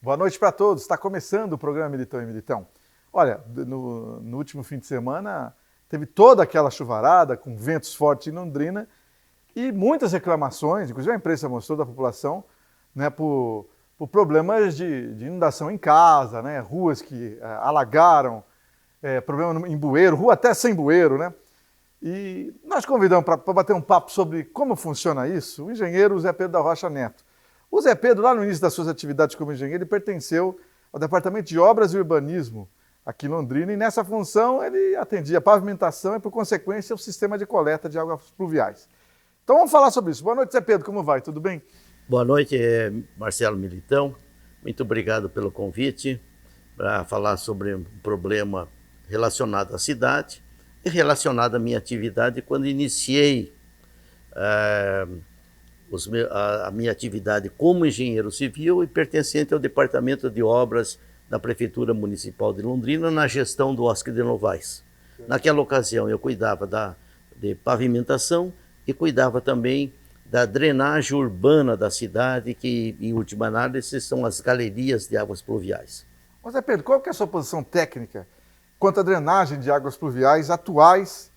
Boa noite para todos. Está começando o programa Militão e Militão. Olha, no último fim de semana teve toda aquela chuvarada com ventos fortes em Londrina e muitas reclamações, inclusive a imprensa mostrou da população, né, por problemas de inundação em casa, né, ruas que alagaram, problema em bueiro, rua até sem bueiro, né? E nós convidamos para bater um papo sobre como funciona isso o engenheiro Zé Pedro da Rocha Neto. O Zé Pedro, lá no início das suas atividades como engenheiro, ele pertenceu ao Departamento de Obras e Urbanismo aqui em Londrina, e nessa função ele atendia a pavimentação e, por consequência, o sistema de coleta de águas pluviais. Então vamos falar sobre isso. Boa noite, Zé Pedro, como vai? Tudo bem? Boa noite, Marcelo Militão. Muito obrigado pelo convite para falar sobre um problema relacionado à cidade e relacionado à minha atividade quando iniciei a minha atividade como engenheiro civil e pertencente ao Departamento de Obras da Prefeitura Municipal de Londrina, na gestão do Oscar de Novaes. Naquela ocasião eu cuidava de pavimentação e cuidava também da drenagem urbana da cidade, que em última análise são as galerias de águas pluviais. Mas, Zé Pedro, qual que é a sua posição técnica quanto à drenagem de águas pluviais atuais,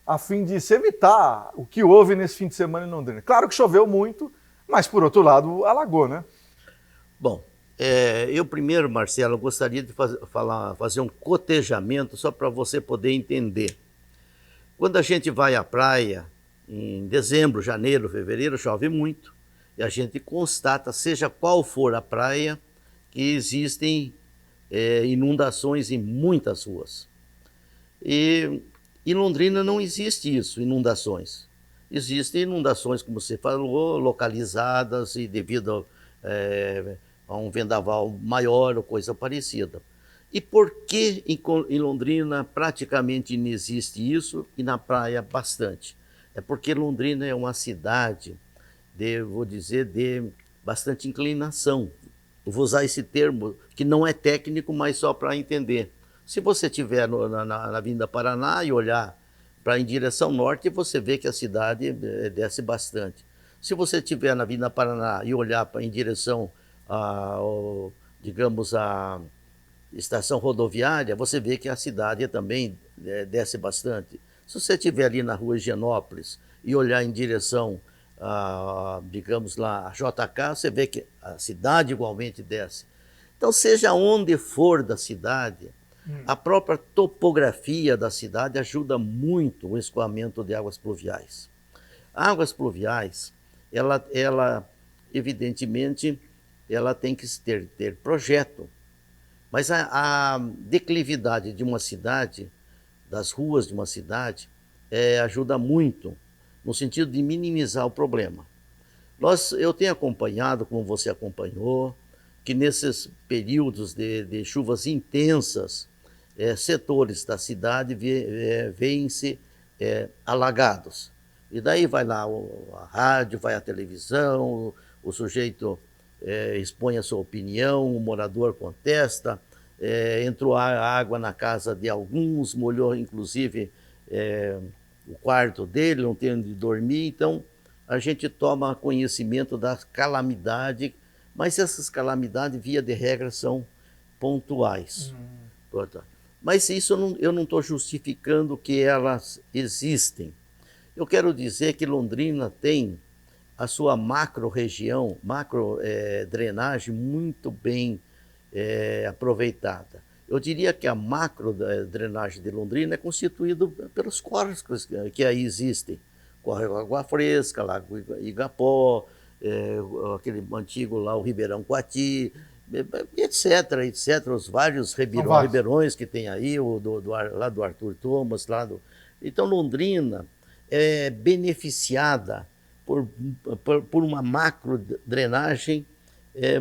a fim de se evitar o que houve nesse fim de semana em Londrina? Claro que choveu muito, mas, por outro lado, alagou, né? Bom, eu primeiro, Marcelo, gostaria de fazer um cotejamento só para você poder entender. Quando a gente vai à praia, em dezembro, janeiro, fevereiro, chove muito, e a gente constata, seja qual for a praia, que existem inundações em muitas ruas. E em Londrina não existe isso, inundações. Existem inundações, como você falou, localizadas e devido a um vendaval maior ou coisa parecida. E por que em Londrina praticamente não existe isso e na praia bastante? É porque Londrina é uma cidade, vou dizer, de bastante inclinação. Eu vou usar esse termo que não é técnico, mas só para entender. Se você estiver na Avenida Paraná e olhar em direção norte, você vê que a cidade desce bastante. Se você estiver na Avenida Paraná e olhar em direção digamos, a estação rodoviária, você vê que a cidade também desce bastante. Se você estiver ali na rua Higienópolis e olhar em direção, digamos lá, a JK, você vê que a cidade igualmente desce. Então, seja onde for da cidade, a própria topografia da cidade ajuda muito o escoamento de águas pluviais. Águas pluviais, ela evidentemente, ela tem que ter projeto. Mas a declividade de uma cidade, das ruas de uma cidade, ajuda muito no sentido de minimizar o problema. Eu tenho acompanhado, como você acompanhou, que nesses períodos de chuvas intensas, setores da cidade veem-se alagados. E daí vai lá a rádio, vai a televisão, o sujeito expõe a sua opinião, o morador contesta, entrou a água na casa de alguns, molhou inclusive o quarto dele, não tem onde dormir. Então a gente toma conhecimento da calamidade, mas essas calamidades, via de regra, são pontuais. Mas isso eu não estou justificando que elas existem. Eu quero dizer que Londrina tem a sua macro-região, macro-drenagem muito bem aproveitada. Eu diria que a macro-drenagem de Londrina é constituída pelos córregos que aí existem. Córrego Água Fresca, Lago Igapó, aquele antigo lá, o Ribeirão Coati, etc, os vários ribeirões que tem aí, lá do Arthur Thomas. Então, Londrina é beneficiada por uma macro-drenagem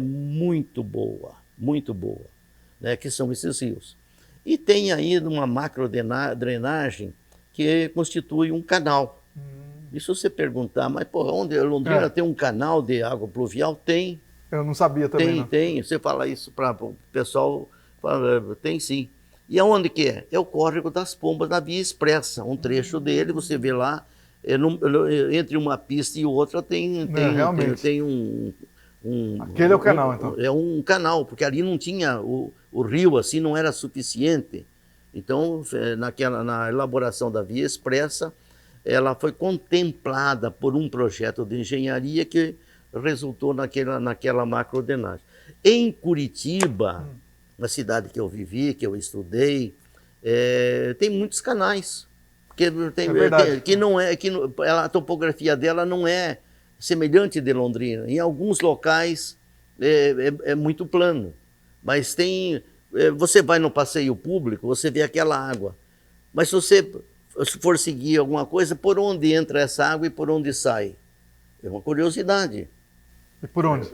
muito boa, né, que são esses rios. E tem aí uma macro-drenagem que constitui um canal. E se você perguntar, mas porra, onde Londrina tem um canal de água pluvial? Tem. Eu não sabia também. Tem. Você fala isso para o pessoal, fala, tem sim. E aonde que é? É o Córrego das Pombas, na Via Expressa. Um trecho dele, você vê lá, entre uma pista e outra tem Aquele é o canal, então. É um canal, porque ali não tinha, o rio assim não era suficiente. Então, na elaboração da Via Expressa, ela foi contemplada por um projeto de engenharia que resultou naquela macroordenagem. Em Curitiba, na cidade que eu vivi, que eu estudei, tem muitos canais. A topografia dela não é semelhante de Londrina. Em alguns locais é muito plano, mas você vai no passeio público, você vê aquela água. Mas se você for seguir alguma coisa, por onde entra essa água e por onde sai? É uma curiosidade. E por onde?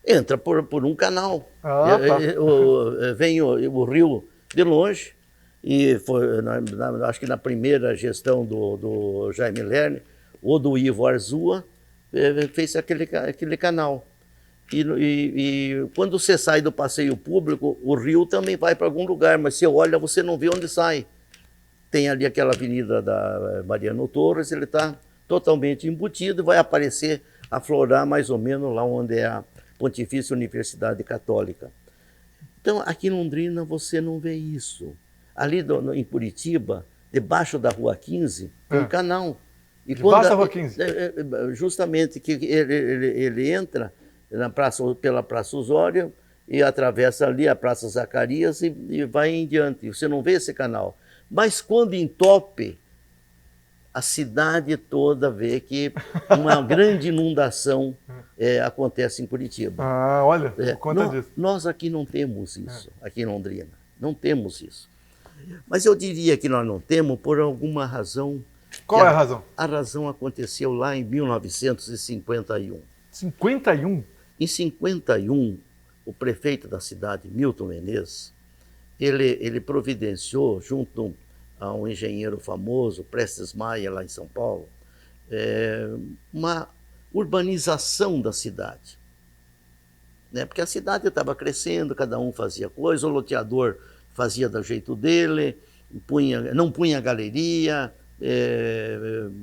Entra por um canal. Tá. Vem o rio de longe, e foi, acho que na primeira gestão do Jaime Lerner, ou do Ivo Arzua, fez aquele canal. E quando você sai do passeio público, o rio também vai para algum lugar, mas você olha, você não vê onde sai. Tem ali aquela avenida da Mariano Torres, ele está totalmente embutido e vai aparecer, aflorar mais ou menos lá onde é a Pontifícia Universidade Católica. Então, aqui em Londrina você não vê isso. Ali em Curitiba, debaixo da Rua 15, tem um canal. E debaixo da Rua 15? Justamente, que ele entra pela Praça Osório e atravessa ali a Praça Zacarias e vai em diante. Você não vê esse canal. Mas quando entope, a cidade toda vê que uma grande inundação acontece em Curitiba. Olha, conta disso. Nós aqui não temos isso, aqui em Londrina. Não temos isso. Mas eu diria que nós não temos por alguma razão. Qual é a razão? A razão aconteceu lá em 1951. 51? Em 51, o prefeito da cidade, Milton Menezes, ele providenciou, junto a um engenheiro famoso, Prestes Maia, lá em São Paulo, uma urbanização da cidade. Porque a cidade estava crescendo, cada um fazia coisa, o loteador fazia do jeito dele, não punha galeria,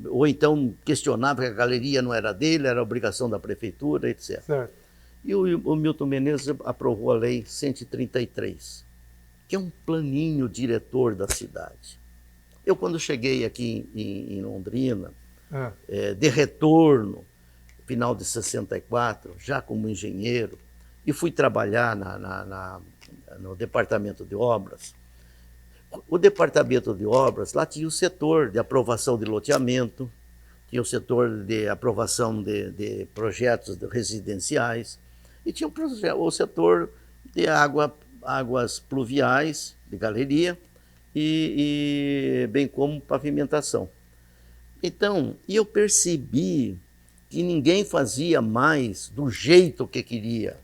ou então questionava que a galeria não era dele, era obrigação da prefeitura, etc. Certo. E o Milton Menezes aprovou a Lei 133, que é um planinho diretor da cidade. Eu, quando cheguei aqui em Londrina, de retorno, final de 64, já como engenheiro, e fui trabalhar no Departamento de Obras. O Departamento de Obras, lá tinha o setor de aprovação de loteamento, tinha o setor de aprovação de projetos residenciais, e tinha o setor de águas pluviais, de galeria, e bem como pavimentação. Então, eu percebi que ninguém fazia mais do jeito que queria,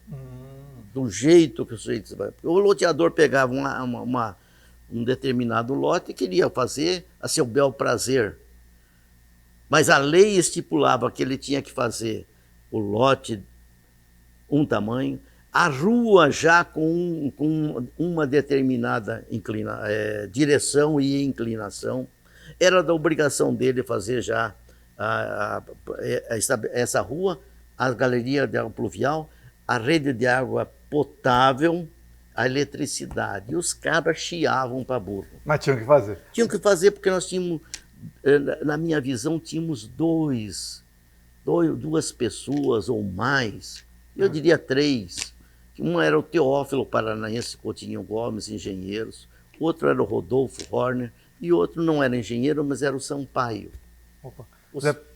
do jeito que o sujeito... O loteador pegava um determinado lote e queria fazer a seu bel prazer. Mas a lei estipulava que ele tinha que fazer o lote um tamanho, a rua já com uma determinada direção e inclinação. Era da obrigação dele fazer já essa rua, a galeria de água pluvial, a rede de água potável, a eletricidade. E os cabras chiavam para burro. Mas tinham que fazer? Tinham que fazer porque nós tínhamos, na minha visão, tínhamos duas pessoas ou mais, eu diria 3. Um era o Teófilo Paranaense Coutinho Gomes, engenheiros, outro era o Rodolfo Horner, e outro não era engenheiro, mas era o Sampaio. Opa.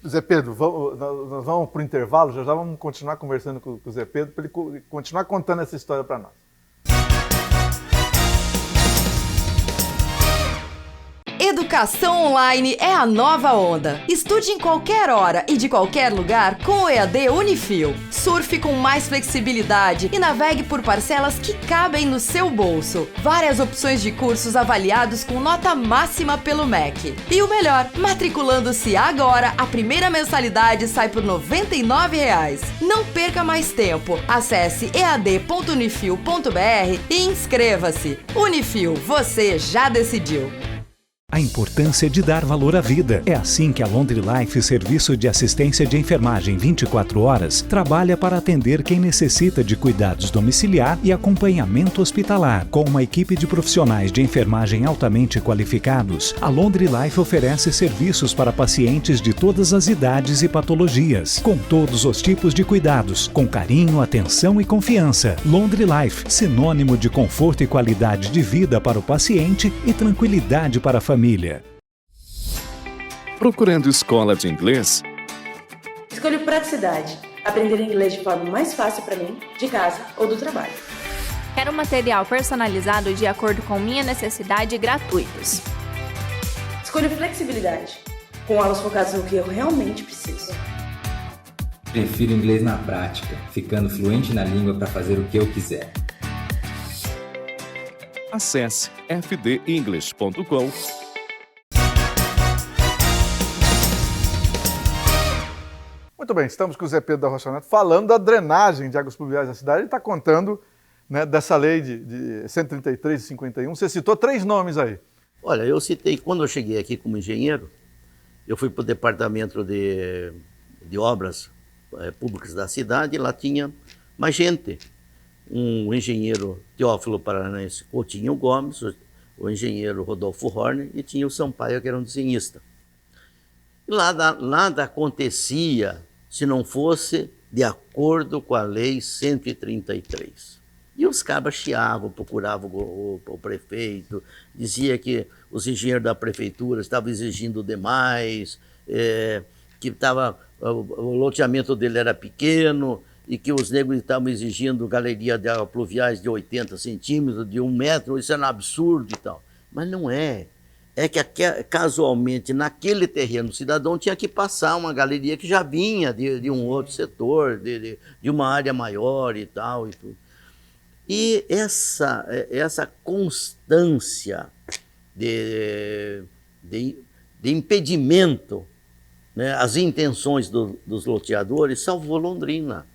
Zé Pedro, nós vamos para o intervalo, já vamos continuar conversando com o Zé Pedro, para ele continuar contando essa história para nós. Educação online é a nova onda. Estude em qualquer hora e de qualquer lugar com o EAD Unifil. Surfe com mais flexibilidade e navegue por parcelas que cabem no seu bolso. Várias opções de cursos avaliados com nota máxima pelo MEC. E o melhor, matriculando-se agora, a primeira mensalidade sai por R$ 99,00. Não perca mais tempo. Acesse ead.unifil.br e inscreva-se. Unifil, você já decidiu. A importância de dar valor à vida. É assim que a Laundry Life, serviço de assistência de enfermagem 24 horas, trabalha para atender quem necessita de cuidados domiciliar e acompanhamento hospitalar. Com uma equipe de profissionais de enfermagem altamente qualificados, a Laundry Life oferece serviços para pacientes de todas as idades e patologias, com todos os tipos de cuidados, com carinho, atenção e confiança. Laundry Life, sinônimo de conforto e qualidade de vida para o paciente e tranquilidade para a família. Procurando escola de inglês? Escolho praticidade. Aprender inglês de forma mais fácil para mim, de casa ou do trabalho. Quero um material personalizado de acordo com minha necessidade e gratuitos. Escolho flexibilidade. Com aulas focadas no que eu realmente preciso. Prefiro inglês na prática, ficando fluente na língua para fazer o que eu quiser. Acesse fdenglish.com. Muito bem, estamos com o Zé Pedro da Rocha Neto falando da drenagem de águas pluviais da cidade. Ele está contando, né, dessa lei de 133 e 51. Você citou 3 nomes aí. Olha, eu citei, quando eu cheguei aqui como engenheiro, eu fui para o departamento de obras públicas da cidade e lá tinha mais gente. Um engenheiro Teófilo Paranaense Coutinho Gomes, o engenheiro Rodolfo Horner e tinha o Sampaio, que era um desenhista. E nada acontecia se não fosse de acordo com a lei 133. E os cabas chiavam, procuravam o prefeito, dizia que os engenheiros da prefeitura estavam exigindo demais, que o loteamento dele era pequeno e que os negros estavam exigindo galeria de águas pluviais de 80 centímetros, de 1 metro, isso era um absurdo e tal. Mas não é. É que casualmente naquele terreno o cidadão tinha que passar uma galeria que já vinha de um outro setor, de uma área maior e tal. E tudo. E essa constância de impedimento, né, às intenções dos loteadores, salvou Londrina.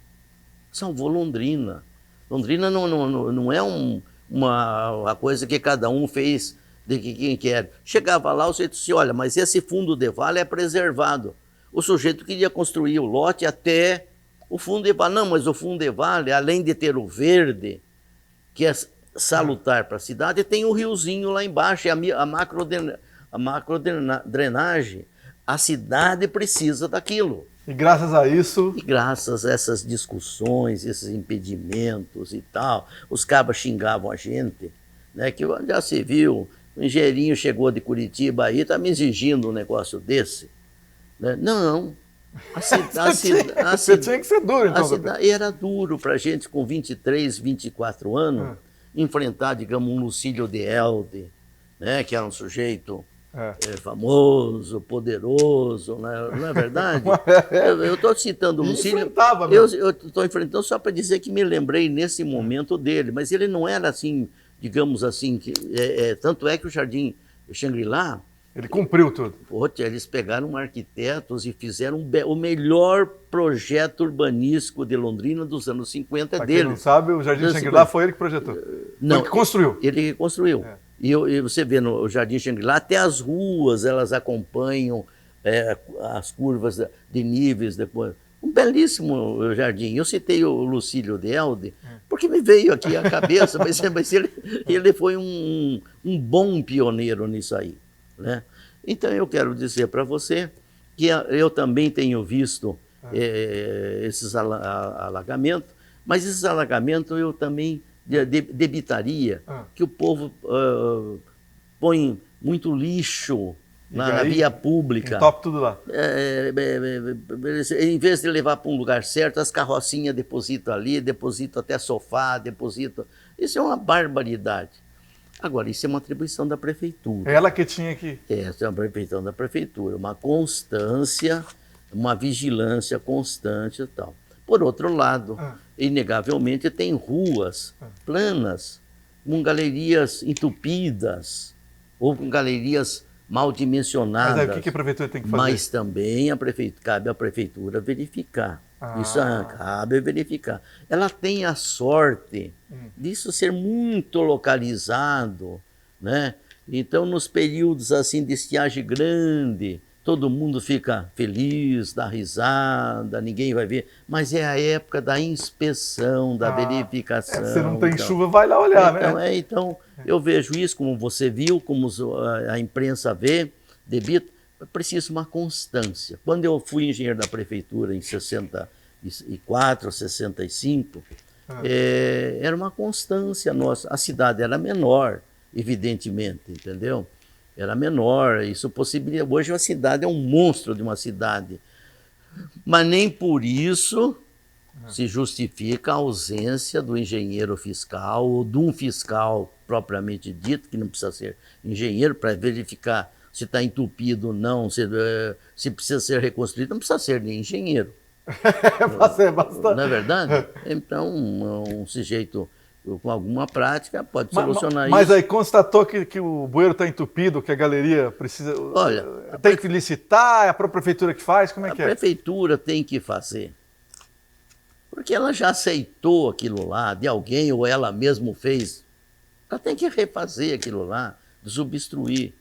Salvou Londrina. Londrina não é uma coisa que cada um fez de quem quer. Chegava lá, o sujeito disse, olha, mas esse fundo de vale é preservado. O sujeito queria construir o lote até o fundo de vale. Não, mas o fundo de vale, além de ter o verde, que é salutar para a cidade, tem o riozinho lá embaixo, a macrodrenagem. A cidade precisa daquilo. E graças a isso... E graças a essas discussões, esses impedimentos e tal, os cabas xingavam a gente, né, que já se viu, o engenheirinho chegou de Curitiba aí, está me exigindo um negócio desse. Né? Não. Você tinha que ser duro, então. E era duro para a gente, com 23, 24 anos, enfrentar, digamos, um Lucílio de Elde, né, que era um sujeito famoso, poderoso, né? Não é verdade? Eu estou citando o Lucílio. Eu estou enfrentando só para dizer que me lembrei nesse momento dele, mas ele não era assim, digamos assim, tanto é que o Jardim Shangri-La... Ele cumpriu tudo. Eles pegaram arquitetos e fizeram o melhor projeto urbanístico de Londrina dos anos 50 pra deles. Quem não sabe, o Jardim Shangri-La foi ele que projetou. Não, ele que construiu. Ele que construiu. E você vê no Jardim Shangri-La, até as ruas, elas acompanham as curvas de níveis. Depois. Um belíssimo jardim. Eu citei o Lucílio de Elde, porque me veio aqui à cabeça, mas ele foi um bom pioneiro nisso aí. Né? Então eu quero dizer para você que eu também tenho visto esses alagamentos, mas esses alagamentos eu também debitaria que o povo põe muito lixo na via pública. Top tudo lá. Em vez de levar para um lugar certo, as carrocinhas depositam ali, depositam até sofá, depositam. Isso é uma barbaridade. Agora, isso é uma atribuição da prefeitura. Ela que tinha que... Essa é uma atribuição da prefeitura, uma constância, uma vigilância constante e tal. Por outro lado, inegavelmente tem ruas planas, com galerias entupidas, ou com galerias mal dimensionadas. Mas aí o que a prefeitura tem que fazer? Mas também cabe à prefeitura verificar. Isso cabe verificar. Ela tem a sorte disso ser muito localizado, né? Então, nos períodos assim de estiagem grande, todo mundo fica feliz, dá risada, ninguém vai ver. Mas é a época da inspeção, da verificação. Se não tem chuva, vai lá olhar, né? Então, eu vejo isso, como você viu, como a imprensa vê, preciso uma constância. Quando eu fui engenheiro da prefeitura em 64, 65, era uma constância nossa. A cidade era menor, evidentemente, entendeu? Era menor, isso possibilita. Hoje a cidade é um monstro de uma cidade. Mas nem por isso se justifica a ausência do engenheiro fiscal ou de um fiscal propriamente dito, que não precisa ser engenheiro para verificar se está entupido ou não, se precisa ser reconstruído, não precisa ser nem engenheiro. Bastante. Não é verdade? Então, um sujeito com alguma prática pode solucionar isso. Mas aí constatou que o bueiro está entupido, que a galeria precisa... Olha, tem que licitar, é a própria prefeitura que faz? Como é que é? A prefeitura tem que fazer. Porque ela já aceitou aquilo lá de alguém, ou ela mesma fez. Ela tem que refazer aquilo lá, desobstruir.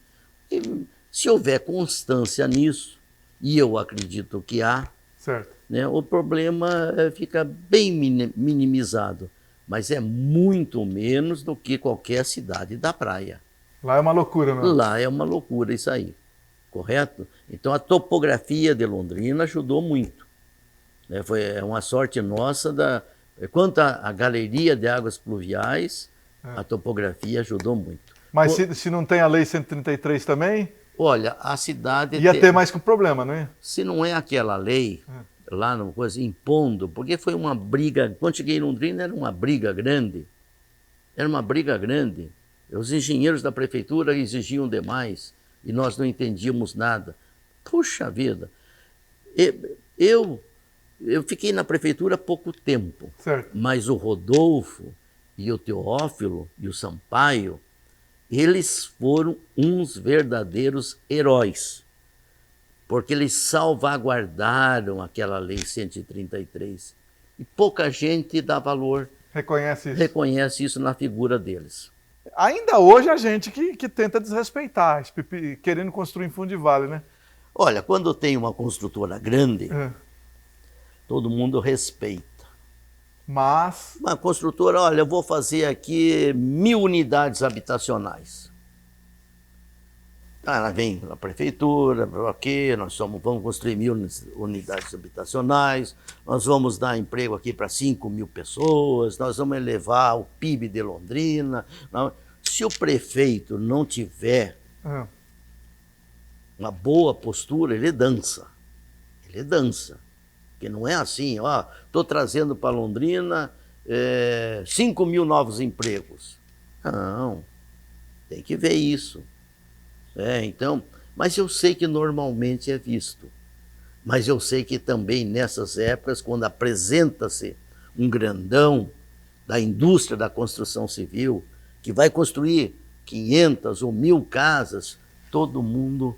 E se houver constância nisso, e eu acredito que há, certo, né, o problema fica bem minimizado. Mas é muito menos do que qualquer cidade da praia. Lá é uma loucura, não é? Lá é uma loucura isso aí, correto? Então a topografia de Londrina ajudou muito. Foi uma sorte nossa. Quanto à galeria de águas pluviais, a topografia ajudou muito. Mas se não tem a lei 133 também? Olha, a cidade... Ia ter mais que um problema, não é? Se não é aquela lei... lá numa coisa, impondo, porque foi uma briga, quando cheguei em Londrina era uma briga grande, os engenheiros da prefeitura exigiam demais, e nós não entendíamos nada. Puxa vida, eu fiquei na prefeitura há pouco tempo, certo, mas o Rodolfo e o Teófilo e o Sampaio, eles foram uns verdadeiros heróis, porque eles salvaguardaram aquela lei 133. E pouca gente dá valor, reconhece isso na figura deles. Ainda hoje a gente que tenta desrespeitar, querendo construir em fundo de vale, né? Olha, quando tem uma construtora grande, todo mundo respeita. Mas... uma construtora, olha, eu vou fazer aqui 1000 unidades habitacionais. Ela vem na prefeitura, aqui, vamos construir 1000 unidades habitacionais, nós vamos dar emprego aqui para 5.000 pessoas, nós vamos elevar o PIB de Londrina. Se o prefeito não tiver uma boa postura, ele dança. Porque não é assim, estou trazendo para Londrina 5.000 novos empregos. Não, tem que ver isso. Então, mas eu sei que normalmente é visto. Mas eu sei que também nessas épocas, quando apresenta-se um grandão da indústria da construção civil, que vai construir 500 ou 1.000 casas, todo mundo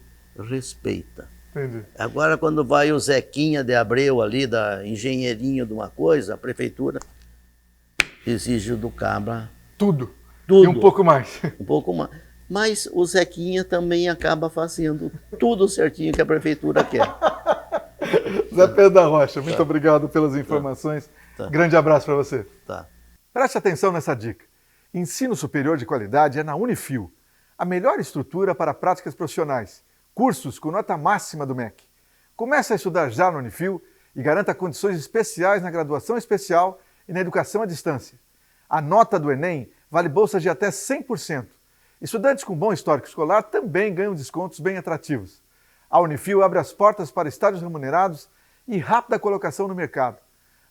respeita. Entendi. Agora, quando vai o Zequinha de Abreu ali, da engenheirinho de uma coisa, a prefeitura exige do cabra tudo. E um pouco mais. Um pouco mais. Mas o Zequinha também acaba fazendo tudo certinho que a prefeitura quer. Zé Pedro da Rocha, muito obrigado pelas informações. Grande abraço para você. Preste atenção nessa dica. Ensino superior de qualidade é na Unifil, a melhor estrutura para práticas profissionais. Cursos com nota máxima do MEC. Comece a estudar já na Unifil e garanta condições especiais na graduação especial e na educação à distância. A nota do Enem vale bolsas de até 100%. Estudantes com bom histórico escolar também ganham descontos bem atrativos. A Unifil abre as portas para estágios remunerados e rápida colocação no mercado.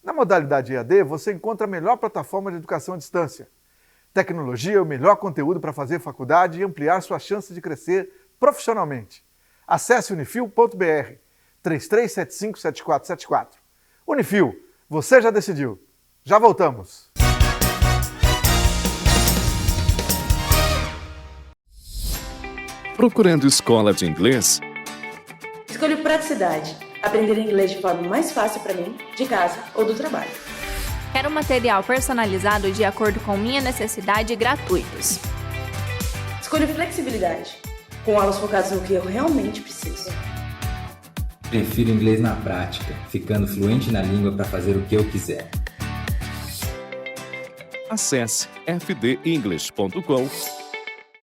Na modalidade EAD, você encontra a melhor plataforma de educação à distância. Tecnologia é o melhor conteúdo para fazer faculdade e ampliar suas chances de crescer profissionalmente. Acesse unifil.br 33757474. Unifil, você já decidiu. Já voltamos. Procurando escola de inglês? Escolho praticidade. Aprender inglês de forma mais fácil para mim, de casa ou do trabalho. Quero material personalizado de acordo com minha necessidade e gratuitos. Escolho flexibilidade, com aulas focadas no que eu realmente preciso. Prefiro inglês na prática, ficando fluente na língua para fazer o que eu quiser. Acesse fdenglish.com.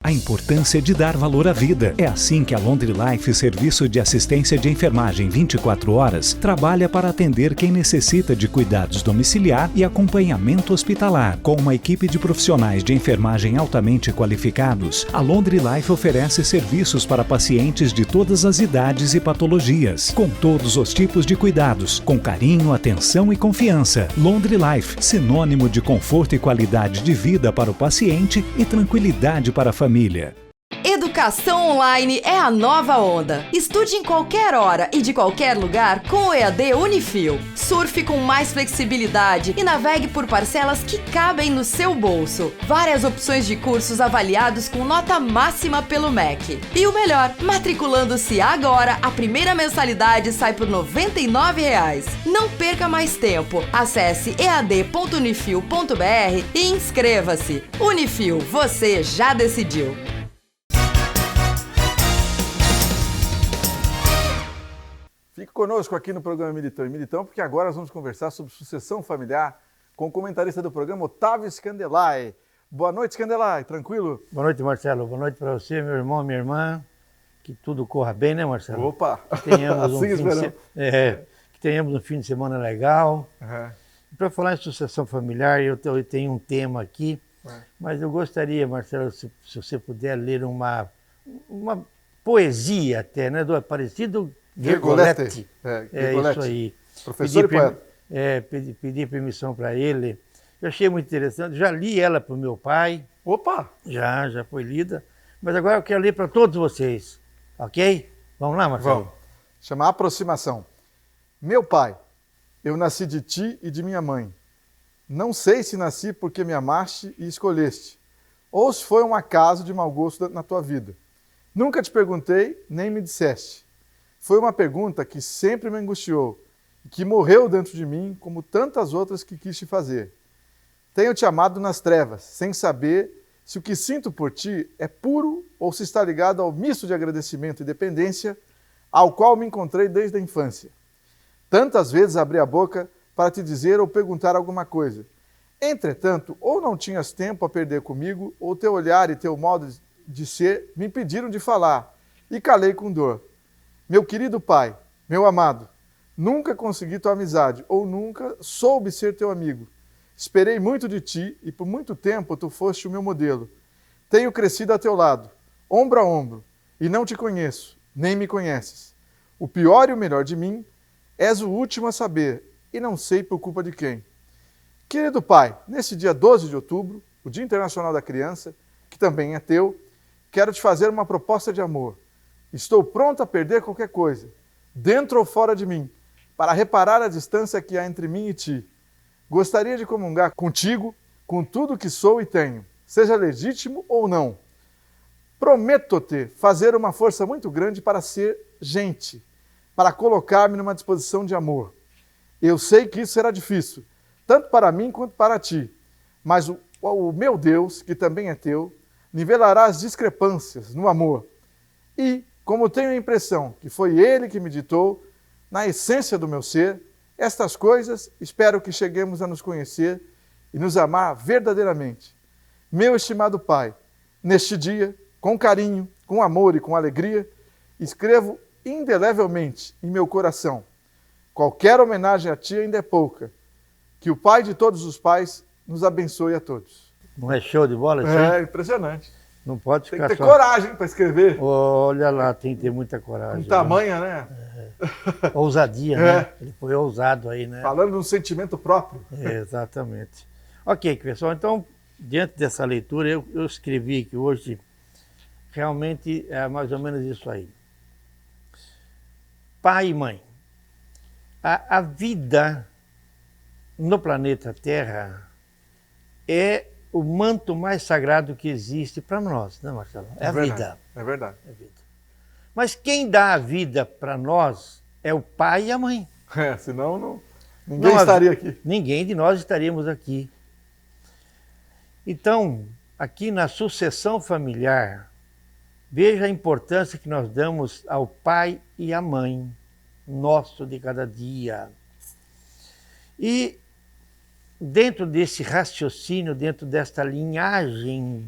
A importância de dar valor à vida. É assim que a Laundry Life, serviço de assistência de enfermagem 24 horas, trabalha para atender quem necessita de cuidados domiciliar e acompanhamento hospitalar. Com uma equipe de profissionais de enfermagem altamente qualificados, a Laundry Life oferece serviços para pacientes de todas as idades e patologias, com todos os tipos de cuidados, com carinho, atenção e confiança. Laundry Life, sinônimo de conforto e qualidade de vida para o paciente e tranquilidade para a família. Educação online é a nova onda. Estude em qualquer hora e de qualquer lugar com o EAD Unifil. Surfe com mais flexibilidade e navegue por parcelas que cabem no seu bolso. Várias opções de cursos avaliados com nota máxima pelo MEC. E o melhor, matriculando-se agora, a primeira mensalidade sai por R$ 99,00. Não perca mais tempo. Acesse ead.unifil.br e inscreva-se. Unifil, você já decidiu. Fique conosco aqui no programa Militão e Militão, porque agora nós vamos conversar sobre sucessão familiar com o comentarista do programa, Otávio Scandelai. Boa noite, Scandelai. Tranquilo? Boa noite, Marcelo. Boa noite para você, meu irmão, minha irmã. Que tudo corra bem, né, Marcelo? Opa! Que tenhamos, assim que tenhamos um fim de semana legal. Uhum. Para falar em sucessão familiar, eu tenho um tema aqui, mas eu gostaria, Marcelo, se você puder ler uma poesia até, né, do Aparecido Gergoletti. É isso aí. Professor e poeta. Pedi permissão para ele. Eu achei muito interessante. Já li ela para o meu pai. Opa! Já foi lida. Mas agora eu quero ler para todos vocês. Ok? Vamos lá, Marcelo? Vamos. Chama Aproximação. Meu pai, eu nasci de ti e de minha mãe. Não sei se nasci porque me amaste e escolheste, ou se foi um acaso de mau gosto na tua vida. Nunca te perguntei, nem me disseste. Foi uma pergunta que sempre me angustiou e que morreu dentro de mim, como tantas outras que quis te fazer. Tenho te amado nas trevas, sem saber se o que sinto por ti é puro ou se está ligado ao misto de agradecimento e dependência ao qual me encontrei desde a infância. Tantas vezes abri a boca para te dizer ou perguntar alguma coisa. Entretanto, ou não tinhas tempo a perder comigo, ou teu olhar e teu modo de ser me impediram de falar, e calei com dor. Meu querido pai, meu amado, nunca consegui tua amizade, ou nunca soube ser teu amigo. Esperei muito de ti, e por muito tempo tu foste o meu modelo. Tenho crescido a teu lado, ombro a ombro, e não te conheço, nem me conheces. O pior e o melhor de mim, és o último a saber, e não sei por culpa de quem. Querido pai, nesse dia 12 de outubro, o Dia Internacional da Criança, que também é teu, quero te fazer uma proposta de amor. Estou pronto a perder qualquer coisa, dentro ou fora de mim, para reparar a distância que há entre mim e ti. Gostaria de comungar contigo, com tudo que sou e tenho, seja legítimo ou não. Prometo-te fazer uma força muito grande para ser gente, para colocar-me numa disposição de amor. Eu sei que isso será difícil, tanto para mim quanto para ti, mas o meu Deus, que também é teu, nivelará as discrepâncias no amor. E, como tenho a impressão que foi Ele que me ditou, na essência do meu ser, estas coisas, espero que cheguemos a nos conhecer e nos amar verdadeiramente. Meu estimado Pai, neste dia, com carinho, com amor e com alegria, escrevo indelevelmente em meu coração. Qualquer homenagem a Ti ainda é pouca. Que o Pai de todos os pais nos abençoe a todos. Não é show de bola? É impressionante. Não pode ficar Tem que ter coragem para escrever. Olha lá, tem que ter muita coragem. Com tamanha, né? Ousadia, né? Ele foi ousado aí, né? Falando de um sentimento próprio. Exatamente. Ok, pessoal, então, diante dessa leitura, eu escrevi que hoje realmente é mais ou menos isso aí. Pai e mãe. A vida no planeta Terra é o manto mais sagrado que existe para nós, né, Marcelo? É a vida. É verdade. É a vida. Mas quem dá a vida para nós é o pai e a mãe. Senão ninguém estaria aqui. Ninguém de nós estaríamos aqui. Então, aqui na sucessão familiar, veja a importância que nós damos ao pai e à mãe, nosso de cada dia. E dentro desse raciocínio, dentro desta linhagem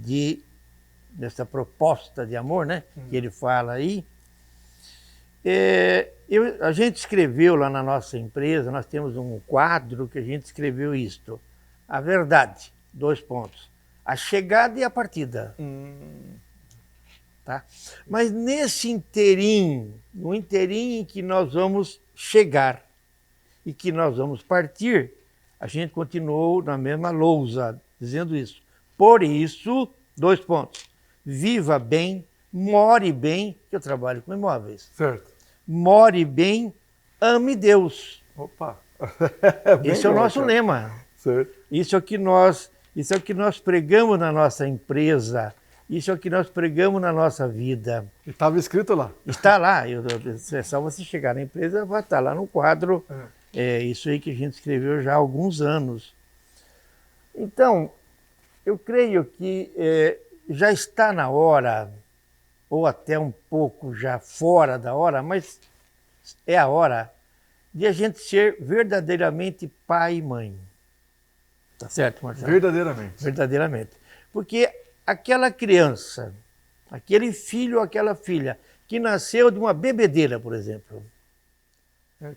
dessa proposta de amor, né, que ele fala aí, a gente escreveu lá na nossa empresa, nós temos um quadro que a gente escreveu isto, a verdade, 2 pontos, a chegada e a partida. Tá? Mas nesse inteirinho, no inteirinho em que nós vamos chegar e que nós vamos partir, a gente continuou na mesma lousa, dizendo isso. Por isso, 2 pontos. Viva bem, more bem, que eu trabalho com imóveis. Certo. More bem, ame Deus. Opa! Esse é o nosso lema. Certo. Isso é o que nós pregamos na nossa empresa. Isso é o que nós pregamos na nossa vida. Estava escrito lá. Está lá. É só você chegar na empresa, vai estar lá no quadro. É isso aí que a gente escreveu já há alguns anos. Então, eu creio que já está na hora, ou até um pouco já fora da hora, mas é a hora de a gente ser verdadeiramente pai e mãe. Tá certo, Marcelo? Verdadeiramente. Verdadeiramente. Porque aquela criança, aquele filho ou aquela filha que nasceu de uma bebedeira, por exemplo.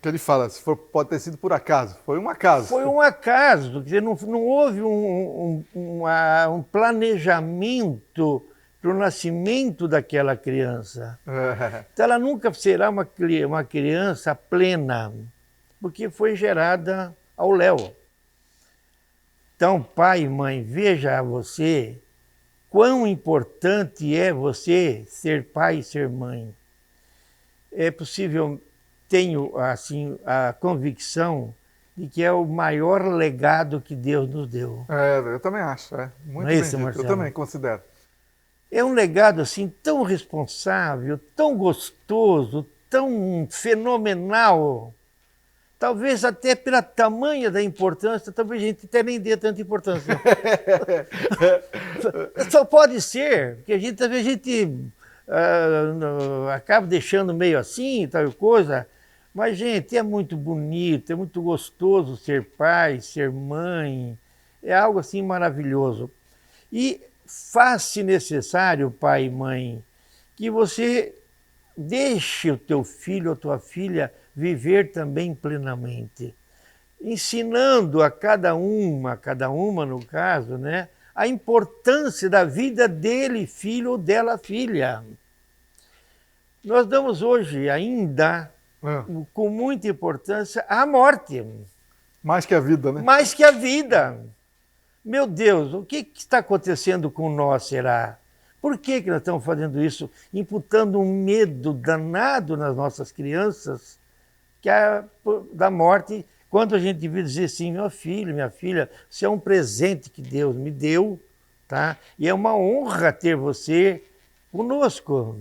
Que ele fala, pode ter sido por acaso. Foi um acaso. Foi um acaso, quer dizer, não houve um planejamento para o nascimento daquela criança. Então ela nunca será uma criança plena, porque foi gerada ao léu. Então, pai e mãe, veja você quão importante é você ser pai e ser mãe. É possível, tenho assim a convicção de que é o maior legado que Deus nos deu. Eu também acho, muito bem dito. Eu também considero. É um legado assim tão responsável, tão gostoso, tão fenomenal. Talvez até pela tamanha da importância, talvez a gente até nem dê tanta importância. Só pode ser, porque às vezes a gente acaba deixando meio assim, tal coisa. Mas, gente, é muito bonito, é muito gostoso ser pai, ser mãe. É algo assim maravilhoso. E faz-se necessário, pai e mãe, que você deixe o teu filho ou tua filha viver também plenamente, ensinando a cada uma no caso, né, a importância da vida dele, filho, ou dela, filha. Nós damos hoje ainda, com muita importância, a morte. Mais que a vida, né? Mais que a vida. Meu Deus, o que está acontecendo com nós, será? Por que nós estamos fazendo isso? Imputando um medo danado nas nossas crianças, que é da morte, quando a gente devia dizer assim, meu filho, minha filha, você é um presente que Deus me deu, tá? E é uma honra ter você conosco.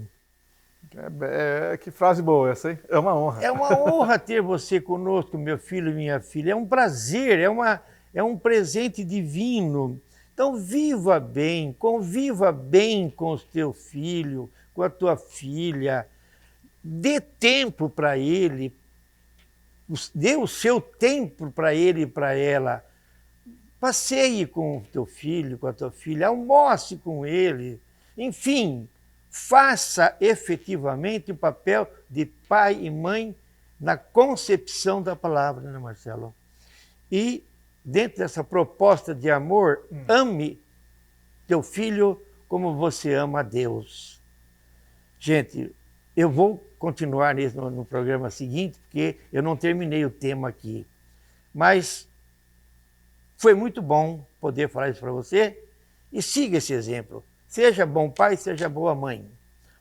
Que frase boa essa, hein? É uma honra. É uma honra ter você conosco, meu filho e minha filha. É um prazer, é um presente divino. Então viva bem, conviva bem com o teu filho, com a tua filha. Dê tempo para ele, dê o seu tempo para ele e para ela. Passeie com o teu filho, com a tua filha, almoce com ele. Enfim, faça efetivamente o papel de pai e mãe na concepção da palavra, né, Marcelo? E dentro dessa proposta de amor, ame teu filho como você ama a Deus. Gente, eu vou continuar no programa seguinte, porque eu não terminei o tema aqui. Mas foi muito bom poder falar isso para você e siga esse exemplo. Seja bom pai, seja boa mãe.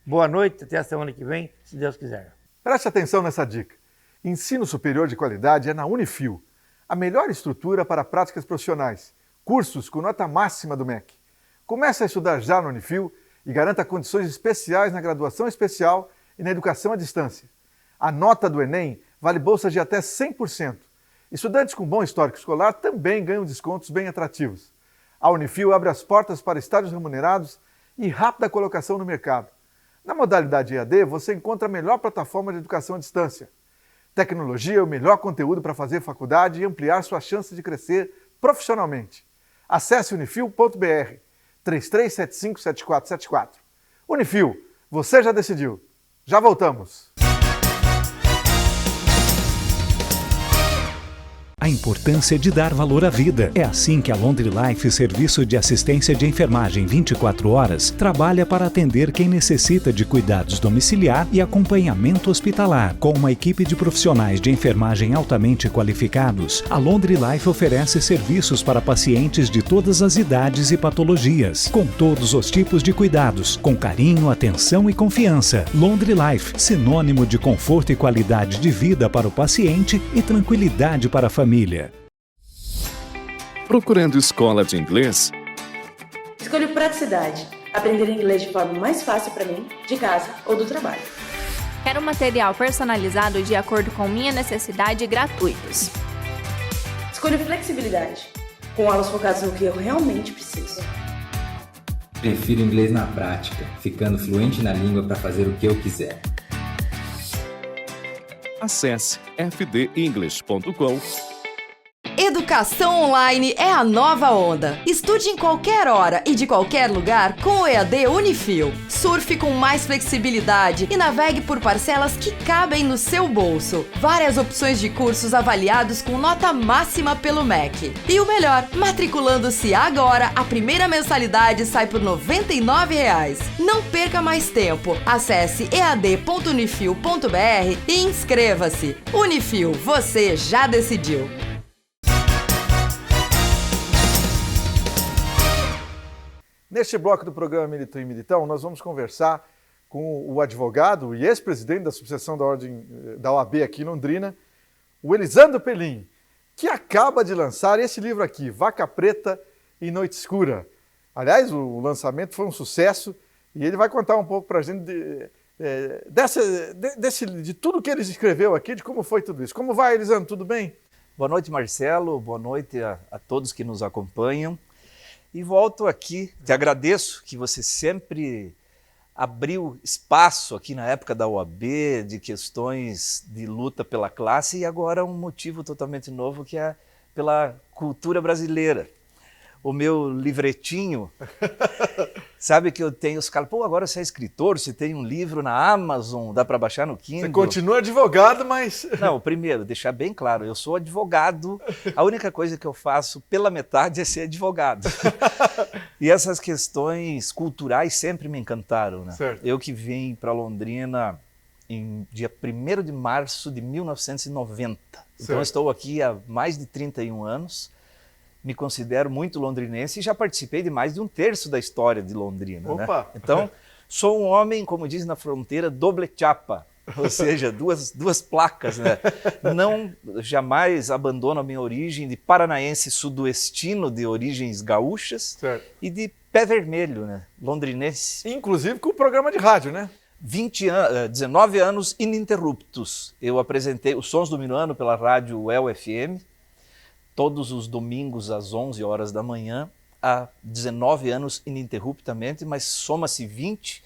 Boa noite, até a semana que vem, se Deus quiser. Preste atenção nessa dica. Ensino superior de qualidade é na Unifil, a melhor estrutura para práticas profissionais. Cursos com nota máxima do MEC. Comece a estudar já no Unifil e garanta condições especiais na graduação especial e na educação à distância. A nota do Enem vale bolsa de até 100%. Estudantes com bom histórico escolar também ganham descontos bem atrativos. A Unifil abre as portas para estágios remunerados e rápida colocação no mercado. Na modalidade EAD, você encontra a melhor plataforma de educação à distância. Tecnologia é o melhor conteúdo para fazer faculdade e ampliar suas chances de crescer profissionalmente. Acesse unifil.br 33757474. Unifil, você já decidiu. Já voltamos. A importância de dar valor à vida. É assim que a Laundry Life, serviço de assistência de enfermagem 24 horas, trabalha para atender quem necessita de cuidados domiciliar e acompanhamento hospitalar. Com uma equipe de profissionais de enfermagem altamente qualificados, a Laundry Life oferece serviços para pacientes de todas as idades e patologias, com todos os tipos de cuidados, com carinho, atenção e confiança. Laundry Life, sinônimo de conforto e qualidade de vida para o paciente e tranquilidade para a família. Procurando escola de inglês? Escolho praticidade. Aprender inglês de forma mais fácil para mim, de casa ou do trabalho. Quero material personalizado de acordo com minha necessidade e gratuitos. Escolho flexibilidade. Com aulas focadas no que eu realmente preciso. Prefiro inglês na prática, ficando fluente na língua para fazer o que eu quiser. Acesse fdenglish.com. Educação online é a nova onda. Estude em qualquer hora e de qualquer lugar com o EAD Unifil. Surfe com mais flexibilidade e navegue por parcelas que cabem no seu bolso. Várias opções de cursos avaliados com nota máxima pelo MEC. E o melhor, matriculando-se agora, a primeira mensalidade sai por R$ 99,00. Não perca mais tempo. Acesse ead.unifil.br e inscreva-se. Unifil, você já decidiu. Neste bloco do programa Militão e Militão, nós vamos conversar com o advogado e ex-presidente da subseção da Ordem da OAB aqui em Londrina, o Elisandro Pelim, que acaba de lançar esse livro aqui, Vaca Preta e Noite Escura. Aliás, o lançamento foi um sucesso e ele vai contar um pouco para a gente de tudo que ele escreveu aqui, de como foi tudo isso. Como vai, Elisandro? Tudo bem? Boa noite, Marcelo. Boa noite a todos que nos acompanham. E volto aqui, te agradeço que você sempre abriu espaço aqui na época da OAB, de questões de luta pela classe, e agora um motivo totalmente novo, que é pela cultura brasileira. O meu livretinho, sabe que eu tenho, os caras, pô, agora você é escritor, você tem um livro na Amazon, dá para baixar no Kindle. Você continua advogado, mas... Não, primeiro, deixar bem claro, eu sou advogado, a única coisa que eu faço pela metade é ser advogado. E essas questões culturais sempre me encantaram, né? Certo. Eu que vim para Londrina em dia 1º de março de 1990. Então eu estou aqui há mais de 31 anos. Me considero muito londrinense e já participei de mais de 1/3 da história de Londrina. Opa! Né? Então, sou um homem, como diz na fronteira, doble chapa, ou seja, duas placas. Né? Não jamais abandono a minha origem de paranaense sudoestino, de origens gaúchas, certo, e de pé vermelho, né? Londrinense. Inclusive com o programa de rádio, né? 19 anos ininterruptos. Eu apresentei os Sons do Minuano pela rádio UEL-FM, todos os domingos às 11 horas da manhã, há 19 anos ininterruptamente, mas soma-se 20,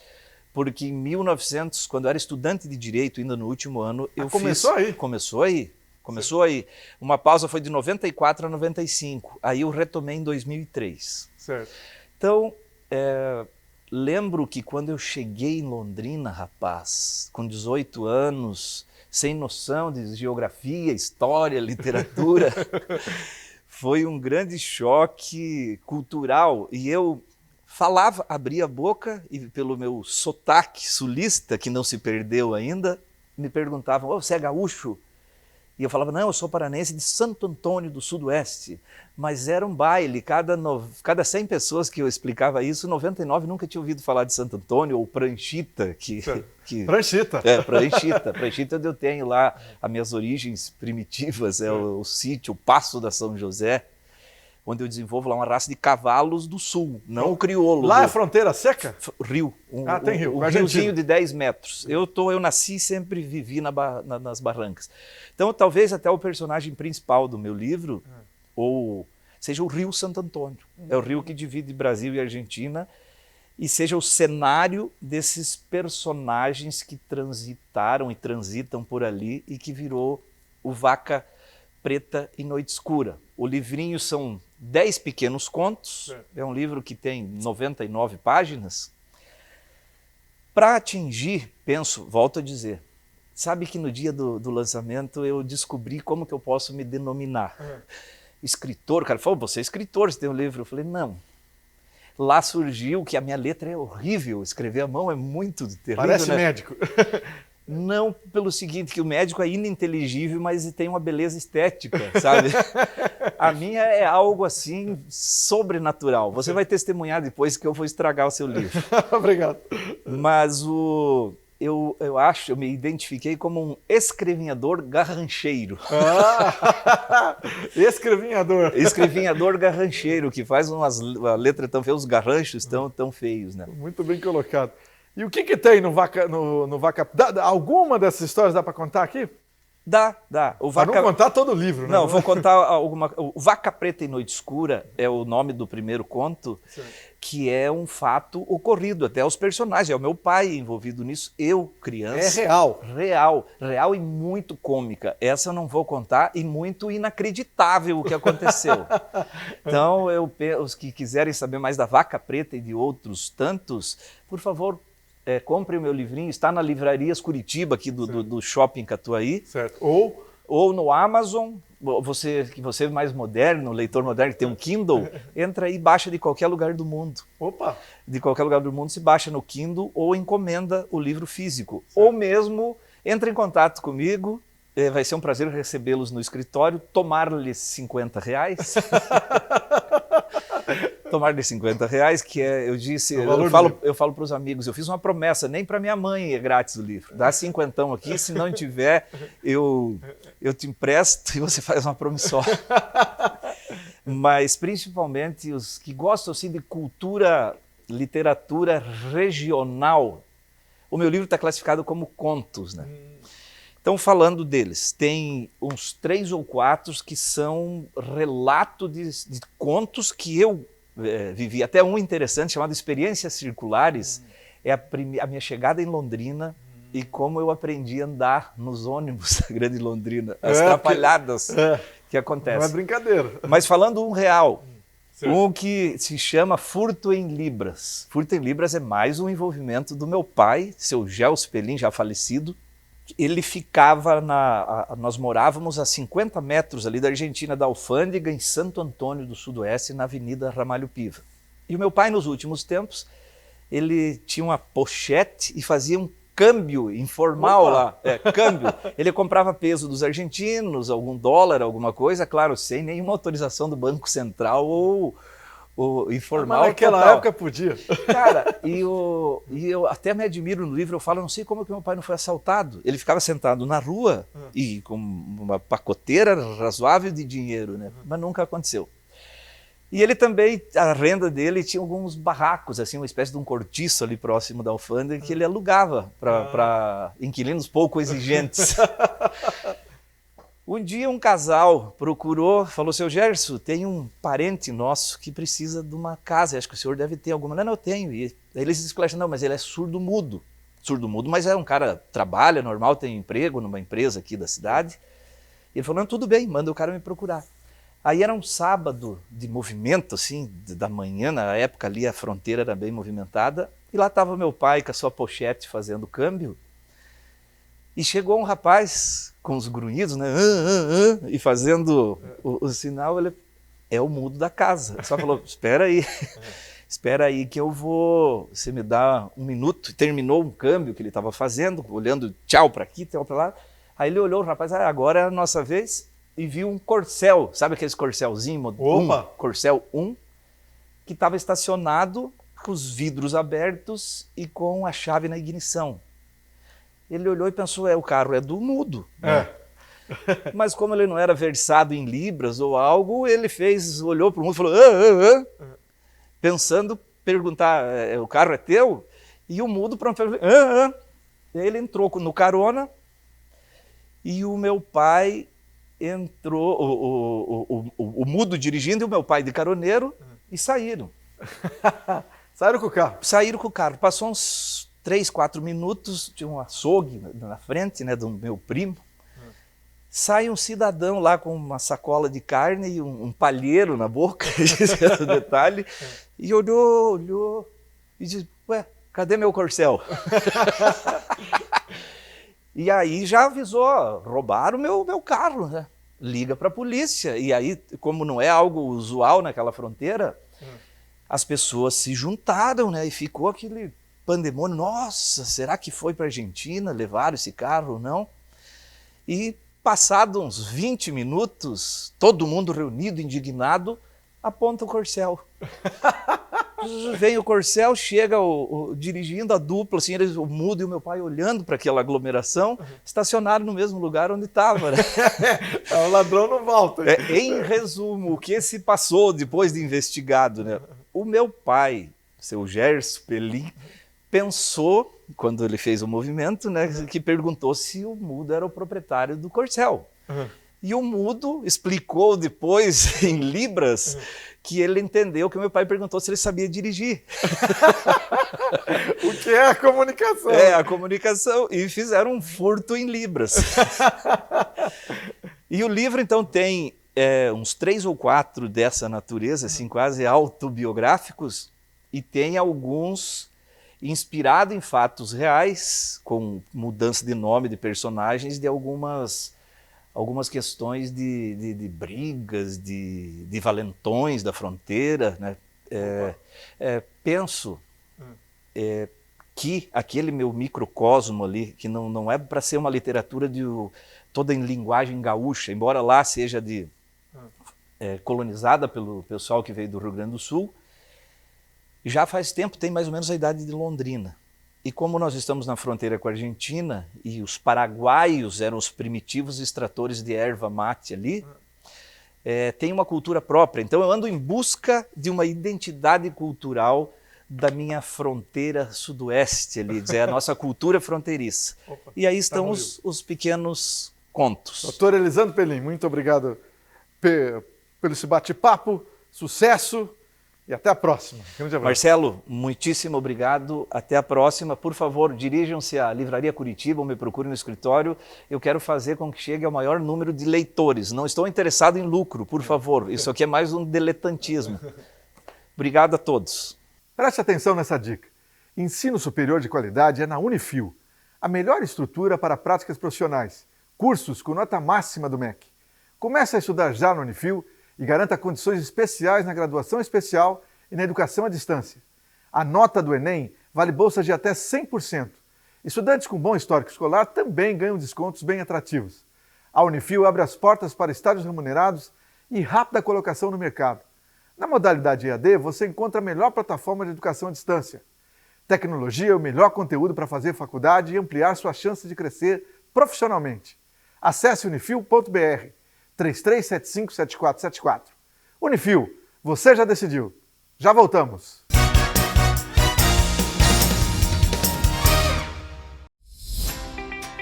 porque em 1900, quando eu era estudante de Direito, ainda no último ano, eu começou aí? Começou aí. Uma pausa foi de 94 a 95, aí eu retomei em 2003. Certo. Então, lembro que quando eu cheguei em Londrina, rapaz, com 18 anos... sem noção de geografia, história, literatura. Foi um grande choque cultural. E eu falava, abria a boca e pelo meu sotaque sulista, que não se perdeu ainda, me perguntavam, oh, você é gaúcho? E eu falava, não, eu sou paranense de Santo Antônio do Sudoeste. Mas era um baile, cada 100 pessoas que eu explicava isso, 99 nunca tinha ouvido falar de Santo Antônio, ou Pranchita. Pranchita. Pranchita. Pranchita eu tenho lá as minhas origens primitivas, o sítio, o Passo da São José, onde eu desenvolvo lá uma raça de cavalos do sul, não o crioulo. Lá é fronteira seca? Rio. Tem rio. Um riozinho de 10 metros. Eu nasci e sempre vivi nas barrancas. Então, talvez até o personagem principal do meu livro, ou seja o Rio Santo Antônio. É o rio que divide Brasil e Argentina, e seja o cenário desses personagens que transitaram e transitam por ali e que virou o Vaca Preta e Noite Escura. O livrinho são 10 pequenos contos, é um livro que tem 99 páginas. Para atingir, volto a dizer, sabe que no dia do lançamento eu descobri como que eu posso me denominar. Escritor, o cara falou, você é escritor, você tem um livro. Eu falei, não. Lá surgiu que a minha letra é horrível, escrever à mão é muito terrível. Parece né? médico. Não pelo seguinte, que o médico é ininteligível, mas tem uma beleza estética, sabe? A minha é algo assim sobrenatural. Você vai testemunhar depois que eu vou estragar o seu livro. Obrigado. Mas eu me identifiquei como um escrevinhador garrancheiro. Escrevinhador. Escrevinhador garrancheiro, que faz uma letra tão feia, os garranchos tão feios, né? Muito bem colocado. E o que tem no Vaca... alguma dessas histórias dá para contar aqui? Dá. Para não contar todo o livro, né? Não, vou contar alguma... O Vaca Preta e Noite Escura é o nome do primeiro conto, que é um fato ocorrido, até os personagens. É o meu pai envolvido nisso, eu, criança. É real. Real e muito cômica. Essa eu não vou contar e muito inacreditável o que aconteceu. Então, os que quiserem saber mais da Vaca Preta e de outros tantos, por favor, compre o meu livrinho, está na Livrarias Curitiba, aqui do Shopping Catuaí. Certo. Ou no Amazon. Você é mais moderno, leitor moderno, que tem um Kindle, entra aí e baixa de qualquer lugar do mundo. Opa! De qualquer lugar do mundo se baixa no Kindle ou encomenda o livro físico. Ou mesmo entra em contato comigo, vai ser um prazer recebê-los no escritório, tomar-lhes R$50. Tomar-lhes R$50, que eu disse, eu falo para os amigos, eu fiz uma promessa, nem para minha mãe é grátis o livro. Dá 50 aqui, se não tiver, eu te empresto e você faz uma promissória. Mas principalmente os que gostam assim, de cultura, literatura regional, o meu livro está classificado como contos, né? Então, falando deles, tem uns 3 ou 4 que são relato de contos que eu vivi. Até um interessante, chamado Experiências Circulares, é a minha chegada em Londrina e como eu aprendi a andar nos ônibus da grande Londrina, as atrapalhadas que acontecem. Não é brincadeira. Mas falando um real, um que se chama Furto em Libras. Furto em Libras é mais um envolvimento do meu pai, seu Gelson Pelim, já falecido. Ele ficava nós morávamos a 50 metros ali da Argentina, da Alfândega, em Santo Antônio do Sudoeste, na Avenida Ramalho Piva. E o meu pai, nos últimos tempos, ele tinha uma pochete e fazia um câmbio informal lá. Câmbio. Ele comprava peso dos argentinos, algum dólar, alguma coisa, claro, sem nenhuma autorização do Banco Central ou informal. Mas naquela época podia. Cara, e eu até me admiro no livro, eu falo, não sei como que meu pai não foi assaltado. Ele ficava sentado na rua e com uma pacoteira razoável de dinheiro, né? Mas nunca aconteceu. E ele também, a renda dele tinha alguns barracos, assim, uma espécie de um cortiço ali próximo da alfândega que ele alugava para inquilinos pouco exigentes. Um dia um casal procurou, falou, seu Gerson, tem um parente nosso que precisa de uma casa, acho que o senhor deve ter alguma. Não, eu tenho. E aí eles esclarecem, não, mas ele é surdo-mudo. Surdo-mudo, mas é um cara, trabalha normal, tem emprego numa empresa aqui da cidade. E ele falou, não, tudo bem, manda o cara me procurar. Aí era um sábado de movimento, assim, da manhã, na época ali a fronteira era bem movimentada, e lá estava meu pai com a sua pochete fazendo câmbio, e chegou um rapaz com os grunhidos, né, e fazendo o sinal, ele é o mudo da casa. Ele só falou, espera aí que eu vou, você me dá um minuto. Terminou um câmbio que ele estava fazendo, olhando tchau para aqui, tchau para lá. Aí ele olhou, o rapaz, agora é a nossa vez, e viu um Corcel, sabe aqueles Corcelzinho? Corcel 1, que estava estacionado com os vidros abertos e com a chave na ignição. Ele olhou e pensou, o carro é do mudo. Né? Mas como ele não era versado em libras ou algo, ele olhou para o mundo e falou, pensando, perguntar, o carro é teu? E o mudo pronto, ele entrou no carona e o meu pai entrou o mudo dirigindo e o meu pai de caroneiro e saíram. Saíram com o carro? Saíram com o carro. Passou uns 3, 4 minutos, tinha um açougue na frente, né, do meu primo. Sai um cidadão lá com uma sacola de carne e um palheiro na boca, esse é o detalhe, e olhou e disse, ué, cadê meu corcel? E aí já avisou, roubaram meu carro, né? Liga para a polícia. E aí, como não é algo usual naquela fronteira, as pessoas se juntaram, né? E ficou aquele pandemônio, nossa, será que foi para a Argentina, levaram esse carro ou não? E passados uns 20 minutos, todo mundo reunido, indignado, aponta o corcel. Vem o corcel, chega dirigindo a dupla, assim, o mudo e o meu pai olhando para aquela aglomeração, estacionaram no mesmo lugar onde estava. Né? O ladrão não volta. Em resumo, o que se passou depois de investigado? Né? O meu pai, seu Gerson Pelim, pensou, quando ele fez o movimento, né, que perguntou se o mudo era o proprietário do corcel. E o mudo explicou depois, em libras, que ele entendeu que o meu pai perguntou se ele sabia dirigir. O que é a comunicação? É, a comunicação. E fizeram um furto em libras. E o livro, então, tem uns 3 ou 4 dessa natureza, assim, quase autobiográficos, e tem alguns inspirados em fatos reais, com mudança de nome de personagens, de algumas questões de brigas, de valentões da fronteira, né? Penso que aquele meu microcosmo ali, que não é para ser uma literatura toda em linguagem gaúcha, embora lá seja colonizada pelo pessoal que veio do Rio Grande do Sul, já faz tempo, tem mais ou menos a idade de Londrina. E como nós estamos na fronteira com a Argentina, e os paraguaios eram os primitivos extratores de erva mate ali, tem uma cultura própria. Então eu ando em busca de uma identidade cultural da minha fronteira sudoeste, ali, dizer, a nossa cultura fronteiriça. Opa, e aí estão os pequenos contos. Doutor Elisandro Pelim, muito obrigado pelo esse bate-papo, sucesso. E até a próxima. Marcelo, muitíssimo obrigado. Até a próxima. Por favor, dirijam-se à Livraria Curitiba ou me procurem no escritório. Eu quero fazer com que chegue ao maior número de leitores. Não estou interessado em lucro, por favor. Isso aqui é mais um diletantismo. Obrigado a todos. Preste atenção nessa dica. Ensino superior de qualidade é na Unifil. A melhor estrutura para práticas profissionais. Cursos com nota máxima do MEC. Comece a estudar já no Unifil e garanta condições especiais na graduação especial e na educação à distância. A nota do Enem vale bolsa de até 100%. Estudantes com bom histórico escolar também ganham descontos bem atrativos. A Unifil abre as portas para estágios remunerados e rápida colocação no mercado. Na modalidade EAD, você encontra a melhor plataforma de educação à distância. Tecnologia é o melhor conteúdo para fazer faculdade e ampliar sua chance de crescer profissionalmente. Acesse unifil.br. 3375-7474. Unifil, você já decidiu. Já voltamos.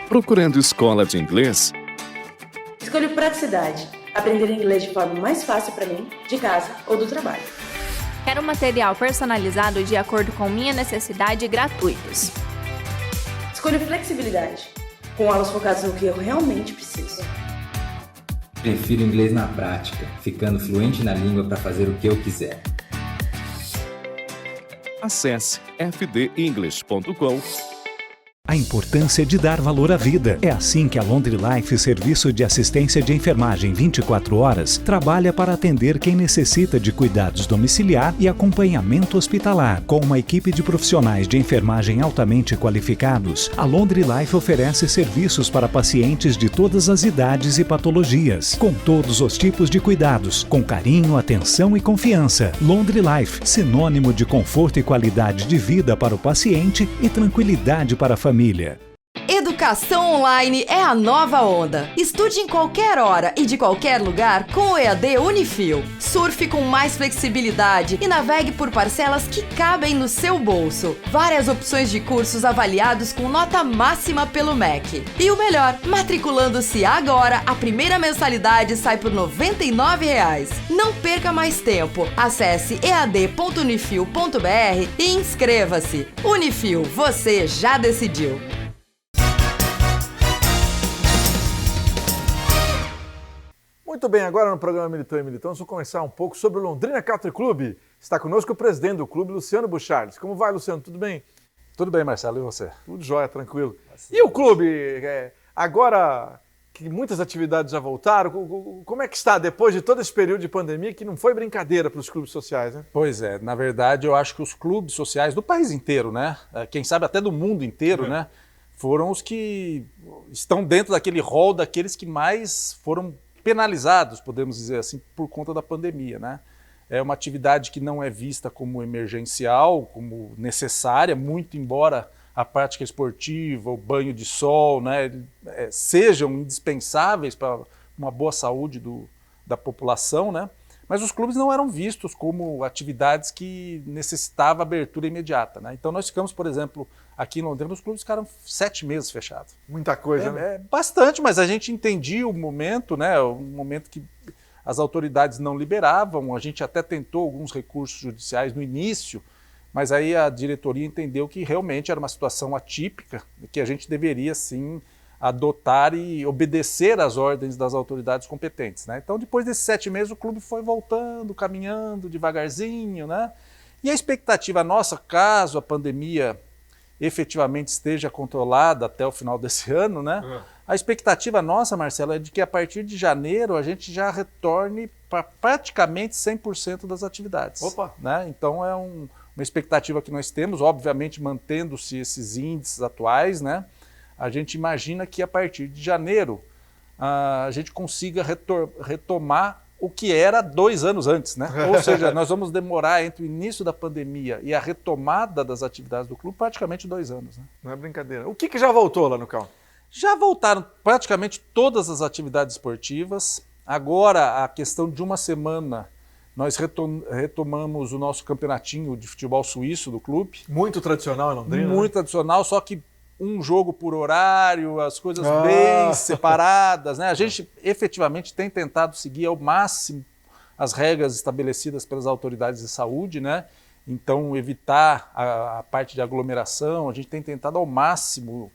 Procurando escola de inglês? Escolho praticidade. Aprender inglês de forma mais fácil para mim, de casa ou do trabalho. Quero material personalizado de acordo com minha necessidade e gratuitos. Escolho flexibilidade. Com aulas focadas no que eu realmente preciso. Prefiro inglês na prática, ficando fluente na língua para fazer o que eu quiser. Acesse fdenglish.com. A importância de dar valor à vida. É assim que a Laundry Life, serviço de assistência de enfermagem 24 horas, trabalha para atender quem necessita de cuidados domiciliar e acompanhamento hospitalar. Com uma equipe de profissionais de enfermagem altamente qualificados, a Laundry Life oferece serviços para pacientes de todas as idades e patologias, com todos os tipos de cuidados, com carinho, atenção e confiança. Laundry Life, sinônimo de conforto e qualidade de vida para o paciente e tranquilidade para a família. Educação online é a nova onda. Estude em qualquer hora e de qualquer lugar com o EAD Unifil. Surfe com mais flexibilidade e navegue por parcelas que cabem no seu bolso. Várias opções de cursos avaliados com nota máxima pelo MEC. E o melhor, matriculando-se agora, a primeira mensalidade sai por R$ 99,00. Não perca mais tempo. Acesse ead.unifil.br e inscreva-se. Unifil, você já decidiu. Muito bem, agora no programa Militão e Militão, vamos conversar um pouco sobre o Londrina Country Club. Está conosco o presidente do clube, Luciano Bucharles. Como vai, Luciano? Tudo bem? Tudo bem, Marcelo, e você? Tudo jóia, tranquilo. E o clube, agora que muitas atividades já voltaram, como é que está depois de todo esse período de pandemia que não foi brincadeira para os clubes sociais, né? Pois é, na verdade eu acho que os clubes sociais do país inteiro, né, quem sabe até do mundo inteiro, né, foram os que estão dentro daquele rol daqueles que mais foram penalizados, podemos dizer assim, por conta da pandemia, né? É uma atividade que não é vista como emergencial, como necessária, muito embora a prática esportiva, o banho de sol, né, sejam indispensáveis para uma boa saúde da população, né? Mas os clubes não eram vistos como atividades que necessitavam abertura imediata, né? Então nós ficamos, por exemplo, aqui em Londrina, os clubes ficaram 7 meses fechados. Muita coisa, né? Bastante, mas a gente entendia o momento, né? O momento que as autoridades não liberavam, a gente até tentou alguns recursos judiciais no início, mas aí a diretoria entendeu que realmente era uma situação atípica, que a gente deveria sim adotar e obedecer às ordens das autoridades competentes, né? Então, depois desses 7 meses, o clube foi voltando, caminhando devagarzinho, né? E a expectativa nossa, caso a pandemia efetivamente esteja controlada até o final desse ano, né? A expectativa nossa, Marcelo, é de que a partir de janeiro a gente já retorne para praticamente 100% das atividades. Opa! Né? Então é uma expectativa que nós temos, obviamente mantendo-se esses índices atuais, né? A gente imagina que a partir de janeiro a gente consiga retomar o que era 2 anos antes, né? Ou seja, nós vamos demorar entre o início da pandemia e a retomada das atividades do clube praticamente 2 anos. Né? Não é brincadeira. O que já voltou lá no Cal? Já voltaram praticamente todas as atividades esportivas. Agora, a questão de uma semana, nós retomamos o nosso campeonatinho de futebol suíço do clube. Muito tradicional em Londrina. Muito tradicional, só que um jogo por horário, as coisas bem separadas, né? A gente efetivamente tem tentado seguir ao máximo as regras estabelecidas pelas autoridades de saúde, né? Então, evitar a parte de aglomeração, a gente tem tentado ao máximo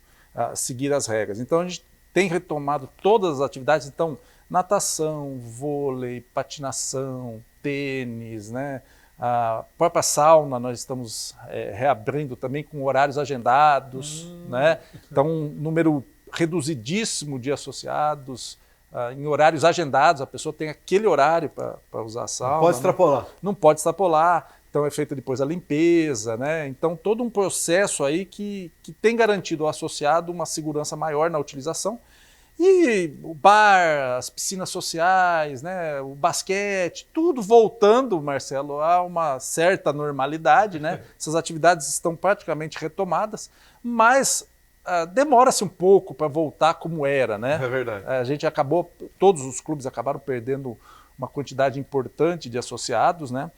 seguir as regras. Então, a gente tem retomado todas as atividades, então, natação, vôlei, patinação, tênis, né? A própria sauna nós estamos reabrindo também com horários agendados, né? Então, um número reduzidíssimo de associados em horários agendados, a pessoa tem aquele horário para usar a sauna. Não pode extrapolar. Não pode extrapolar, então é feita depois a limpeza, né? Então, todo um processo aí que tem garantido ao associado uma segurança maior na utilização. E o bar, as piscinas sociais, né, o basquete, tudo voltando, Marcelo, a uma certa normalidade, né? Essas atividades estão praticamente retomadas, mas demora-se um pouco para voltar como era, né? É verdade. A gente todos os clubes acabaram perdendo uma quantidade importante de associados, né?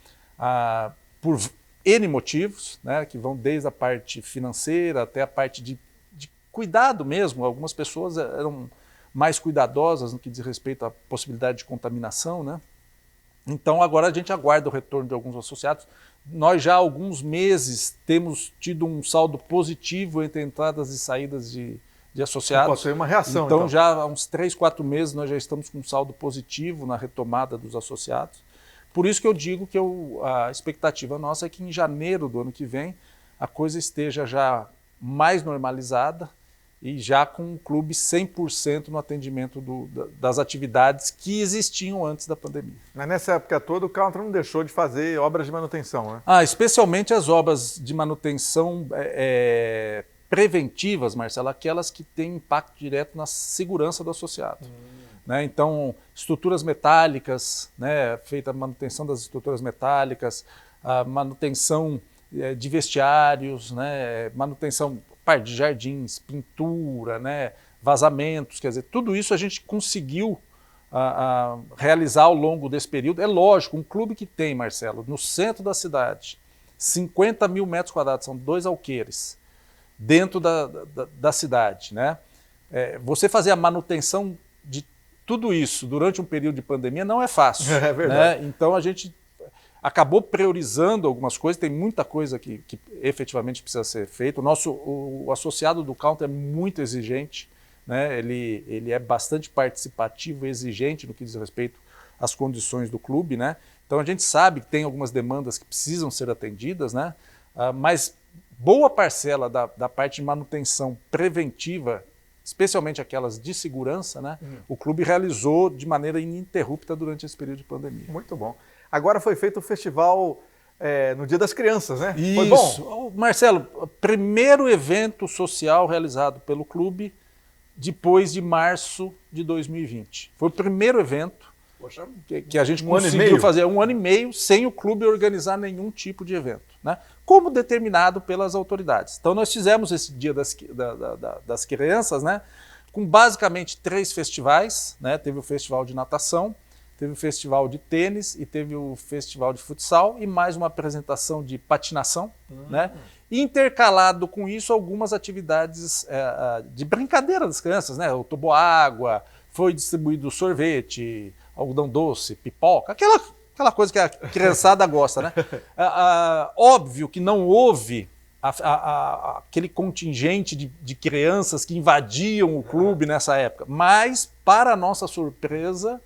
Por N motivos, né? Que vão desde a parte financeira até a parte de cuidado mesmo. Algumas pessoas eram mais cuidadosas no que diz respeito à possibilidade de contaminação, né? Então agora a gente aguarda o retorno de alguns associados. Nós já há alguns meses temos tido um saldo positivo entre entradas e saídas de associados. Pode ser uma reação, então já há uns 3, 4 meses nós já estamos com um saldo positivo na retomada dos associados. Por isso que eu digo que a expectativa nossa é que em janeiro do ano que vem a coisa esteja já mais normalizada e já com um clube 100% no atendimento das atividades que existiam antes da pandemia. Mas nessa época toda o Country não deixou de fazer obras de manutenção, né? Especialmente as obras de manutenção preventivas, Marcelo, aquelas que têm impacto direto na segurança do associado. Né? Então, estruturas metálicas, né? Feita a manutenção das estruturas metálicas, a manutenção de vestiários, né? Manutenção parte de jardins, pintura, né, vazamentos, quer dizer, tudo isso a gente conseguiu realizar ao longo desse período. É lógico, um clube que tem, Marcelo, no centro da cidade, 50 mil metros quadrados, são 2 alqueires, dentro da cidade, né? Você fazer a manutenção de tudo isso durante um período de pandemia não é fácil. É verdade. Né? Então a gente acabou priorizando algumas coisas, tem muita coisa que efetivamente precisa ser feita. O associado do Counter é muito exigente, né? Ele é bastante participativo e exigente no que diz respeito às condições do clube, né? Então a gente sabe que tem algumas demandas que precisam ser atendidas, né? Mas boa parcela da parte de manutenção preventiva, especialmente aquelas de segurança, né? O clube realizou de maneira ininterrupta durante esse período de pandemia. Muito bom. Agora foi feito o festival no Dia das Crianças, né? Isso. Foi bom? Marcelo, primeiro evento social realizado pelo clube depois de março de 2020. Foi o primeiro evento que a gente conseguiu fazer 1 ano e meio sem o clube organizar nenhum tipo de evento, né? Como determinado pelas autoridades. Então nós fizemos esse Dia das Crianças, né? Com basicamente 3 festivais, né? Teve o festival de natação, teve o festival de tênis e teve o festival de futsal e mais uma apresentação de patinação, né? E intercalado com isso algumas atividades de brincadeira das crianças, né? O toboágua, foi distribuído sorvete, algodão doce, pipoca, aquela coisa que a criançada gosta, né? Óbvio que não houve aquele contingente de crianças que invadiam o clube nessa época, mas, para nossa surpresa,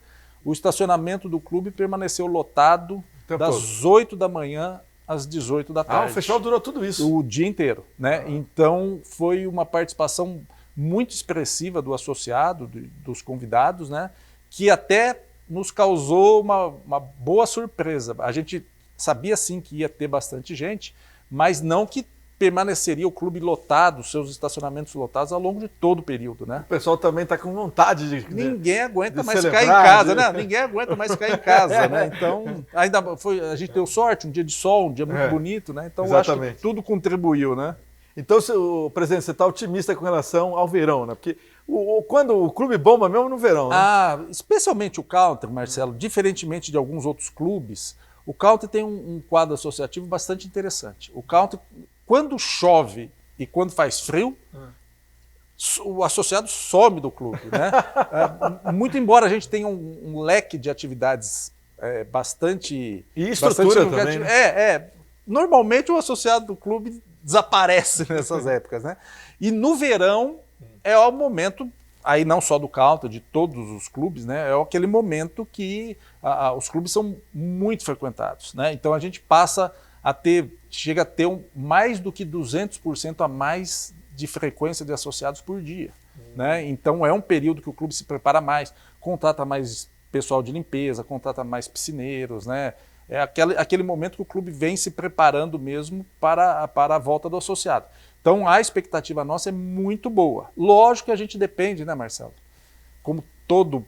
o estacionamento do clube permaneceu lotado das 8 da manhã às 18 da tarde. O festival durou tudo isso? O dia inteiro, né? Então foi uma participação muito expressiva do associado, dos convidados, né? Que até nos causou uma boa surpresa. A gente sabia sim que ia ter bastante gente, mas não que permaneceria o clube lotado, seus estacionamentos lotados ao longo de todo o período, né? O pessoal também está com vontade de Ninguém aguenta mais celebrar, ficar em casa, né? Ninguém aguenta mais ficar em casa, né? Então, a gente deu sorte, um dia de sol, um dia muito bonito, né? Então, eu acho que tudo contribuiu, né? Então, presidente, você está otimista com relação ao verão, né? Porque quando o clube bomba mesmo no verão, né? Especialmente o Counter, Marcelo, diferentemente de alguns outros clubes, o Counter tem um quadro associativo bastante interessante. O Counter, quando chove e quando faz frio, o associado some do clube, né? Muito embora a gente tenha um leque de atividades bastante... E estrutura também, né? Normalmente o associado do clube desaparece nessas épocas, né? E no verão é o momento, aí não só do Counter, de todos os clubes, né? É aquele momento que os clubes são muito frequentados, né? Então a gente chega a ter mais do que 200% a mais de frequência de associados por dia, né? Então é um período que o clube se prepara mais, contrata mais pessoal de limpeza, contrata mais piscineiros, né? É aquele momento que o clube vem se preparando mesmo para a volta do associado. Então a expectativa nossa é muito boa. Lógico que a gente depende, né, Marcelo? Como toda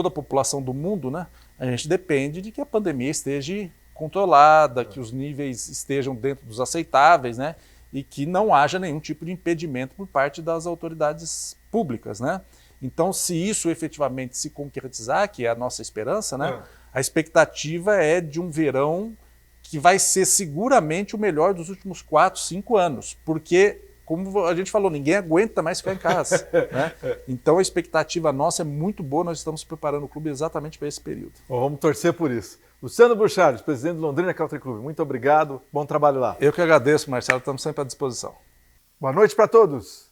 a população do mundo, né? A gente depende de que a pandemia esteja controlada, que os níveis estejam dentro dos aceitáveis, né? E que não haja nenhum tipo de impedimento por parte das autoridades públicas, né? Então, se isso efetivamente se concretizar, que é a nossa esperança, né? A expectativa é de um verão que vai ser seguramente o melhor dos últimos 4, 5 anos, porque, como a gente falou, ninguém aguenta mais ficar em casa, né? Então a expectativa nossa é muito boa, nós estamos preparando o clube exatamente para esse período. Bom, vamos torcer por isso. Luciano Burchard, presidente do Londrina Country Club, muito obrigado, bom trabalho lá. Eu que agradeço, Marcelo, estamos sempre à disposição. Boa noite para todos.